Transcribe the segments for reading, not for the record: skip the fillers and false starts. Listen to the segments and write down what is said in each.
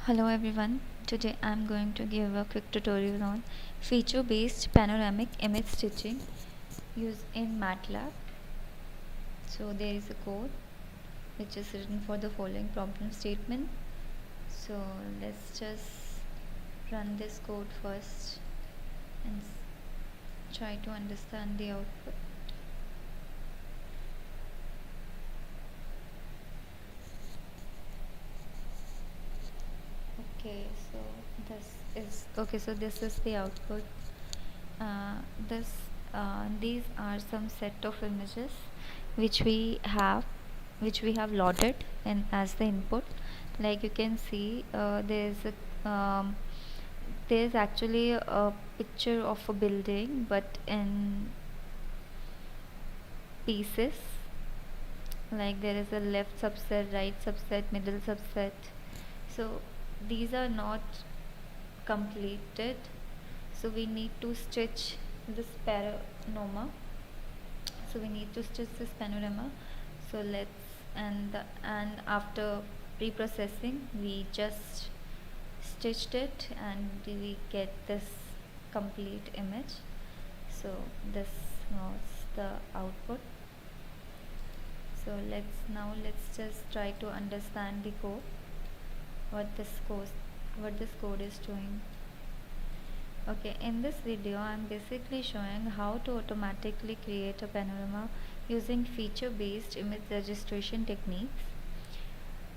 Hello everyone, today I am going to give a quick tutorial on feature based panoramic image stitching used in MATLAB. So there is a code which is written for the following problem statement. So let's just run this code first and try to understand the output. This is the output. uh, this These are some set of images which we have loaded in as the input. Like you can see, there's actually a picture of a building but in pieces. Like there is a left subset, right subset, middle subset. So these are not completed, so we need to stitch this panorama. So let's and after pre-processing we just stitched it and we get this complete image. So this was the output. So let's just try to understand the code, what this code is doing. Okay, in this video I'm basically showing how to automatically create a panorama using feature based image registration techniques.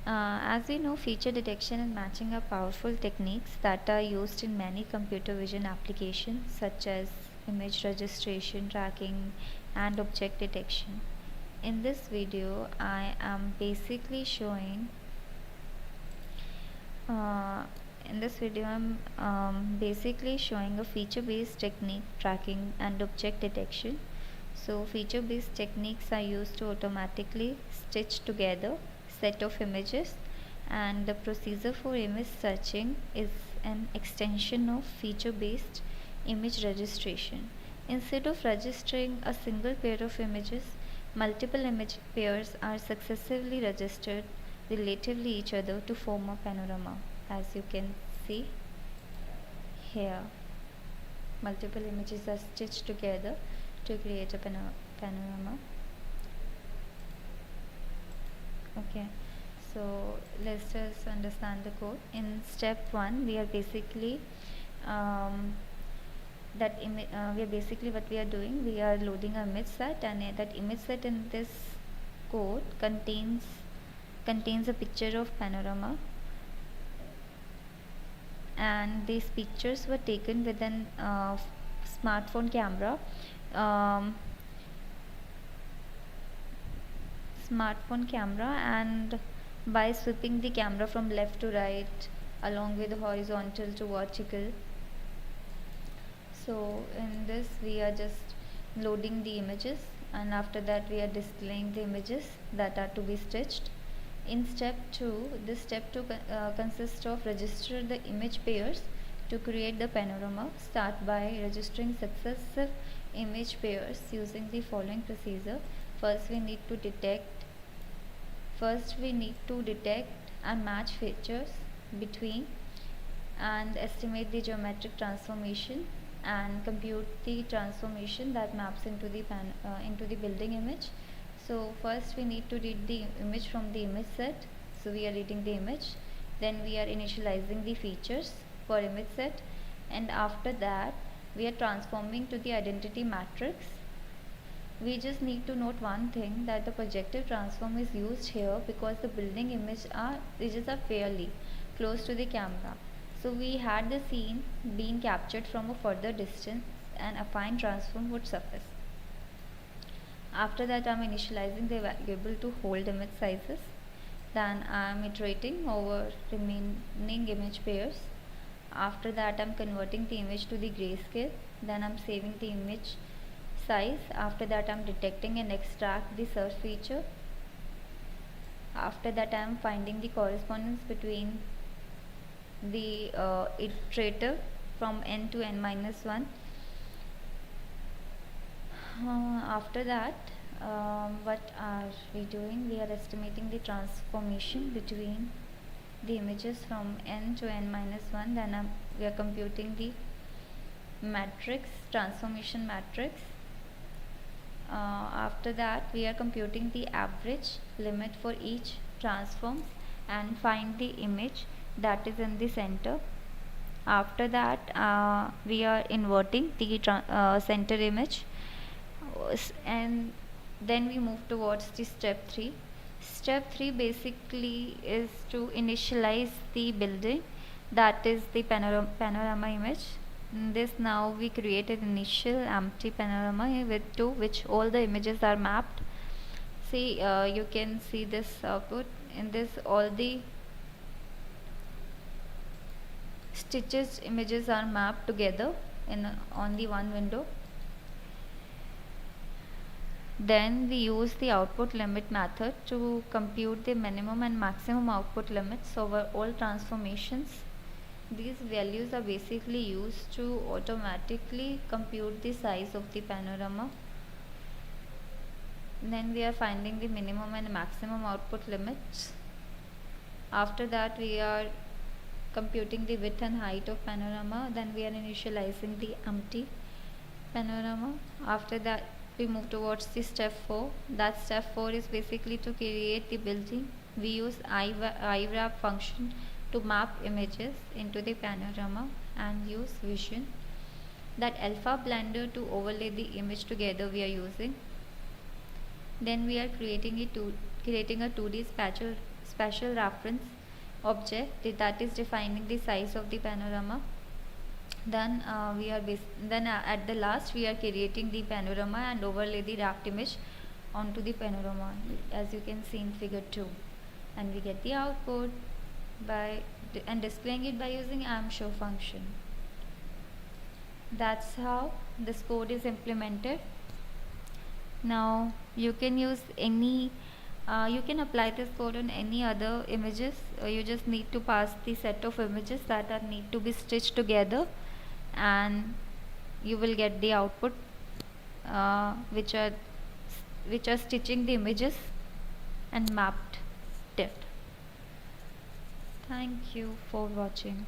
As we know, feature detection and matching are powerful techniques that are used in many computer vision applications such as image registration, tracking, and object detection. In this video I am basically showing uh, in this video I'm basically showing a feature based technique tracking and object detection. So feature based techniques are used to automatically stitch together set of images, and the procedure for image searching is an extension of feature based image registration. Instead of registering a single pair of images, multiple image pairs are successively registered relatively each other to form a panorama. As you can see here, multiple images are stitched together to create a panorama. Okay, so let's just understand the code. In step 1 we are basically what we are doing, we are loading a image set, and that image set in this code contains a picture of panorama, and these pictures were taken with an smartphone camera. um, and by sweeping the camera from left to right along with horizontal to vertical. So in this we are just loading the images, and after that we are displaying the images that are to be stitched. In step 2, consists of register the image pairs to create the panorama. Start by registering successive image pairs using the following procedure. First we need to detect and match features between, and estimate the geometric transformation and compute the transformation that maps into the building image. So first we need to read the image from the image set. So we are reading the image, then we are initializing the features for image set, and after that we are transforming to the identity matrix. We just need to note one thing, that the projective transform is used here because the building images are fairly close to the camera. So we had the scene being captured from a further distance, and affine transform would suffice. After that I am initializing the variable to hold image sizes. Then I am iterating over remaining image pairs. After that I am converting the image to the grayscale. Then I am saving the image size. After that I am detecting and extract the search feature. After that I am finding the correspondence between the iterator from n to n minus 1. After that, what are we doing? We are estimating the transformation between the images from n to n minus 1, then we are computing the matrix, transformation matrix. After that we are computing the average limit for each transform and find the image that is in the center. After that we are inverting the center image, and then we move towards the step 3. Step 3 basically is to initialize the building, that is the panorama image. In this, now we create an initial empty panorama to which all the images are mapped. See, you can see this output. In this, all the stitches images are mapped together in only one window. Then we use the output limit method to compute the minimum and maximum output limits over all transformations. These values are basically used to automatically compute the size of the panorama. Then we are finding the minimum and maximum output limits. After that we are computing the width and height of panorama. Then we are initializing the empty panorama. After that we move towards the step 4. That step 4 is basically to create the building. We use iWrap function to map images into the panorama and use vision. That alpha blender to overlay the image together we are using. Then we are creating a 2D spatial reference object that is defining the size of the panorama. Then at the last we are creating the panorama and overlay the wrapped image onto the panorama, as you can see in figure 2, and we get the output and displaying it by using AmpShow function. That's how this code is implemented. Now you can use any you can apply this code on any other images. You just need to pass the set of images that need to be stitched together, and you will get the output which are stitching the images and mapped it. Thank you for watching.